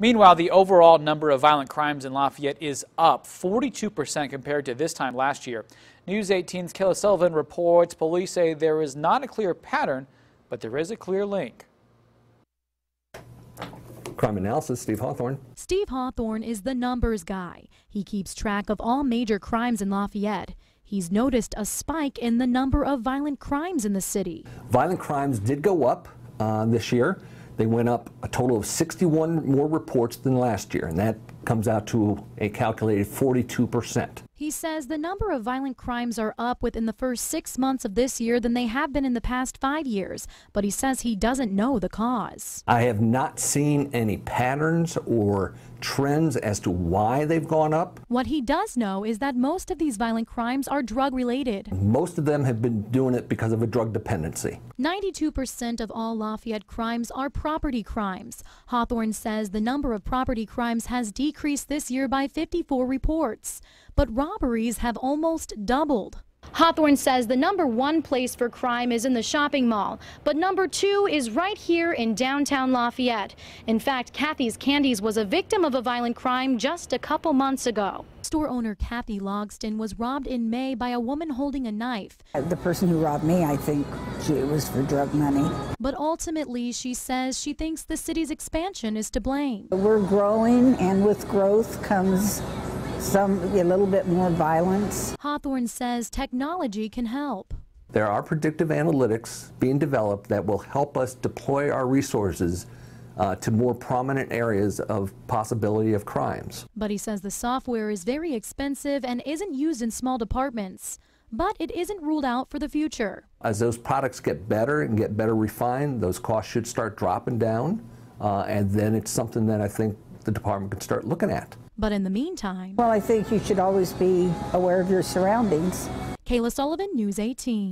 Meanwhile, the overall number of violent crimes in Lafayette is up 42% compared to this time last year. News 18's Kayla Sullivan reports police say there is not a clear pattern, but there is a clear link. Crime analysis, Steve Hawthorne. Steve Hawthorne is the numbers guy. He keeps track of all major crimes in Lafayette. He's noticed a spike in the number of violent crimes in the city. Violent crimes did go up this year. They went up a total of 61 more reports than last year, and that comes out to a calculated 42%. He says the number of violent crimes are up within the first 6 months of this year than they have been in the past 5 years, but he says he doesn't know the cause. I have not seen any patterns or trends as to why they've gone up. What he does know is that most of these violent crimes are drug-related. Most of them have been doing it because of a drug dependency. 92% of all Lafayette crimes are property crimes. Hawthorne says the number of property crimes has decreased this year by 54 reports, but robberies have almost doubled. Hawthorne says the #1 place for crime is in the shopping mall, but #2 is right here in downtown Lafayette. In fact, Kathy's Candies was a victim of a violent crime just a couple months ago. Store owner Kathy Logston was robbed in May by a woman holding a knife. The person who robbed me, I think it was for drug money. But ultimately, she says she thinks the city's expansion is to blame. We're growing, and with growth comes a little bit more violence. Hawthorne says technology can help. There are predictive analytics being developed that will help us deploy our resources to more prominent areas of possibility of crimes. But he says the software is very expensive and isn't used in small departments. But it isn't ruled out for the future. As those products get better and get better refined, those costs should start dropping down, and then it's something that I think the department can start looking at. But in the meantime... Well, I think you should always be aware of your surroundings. Kayla Sullivan, News 18.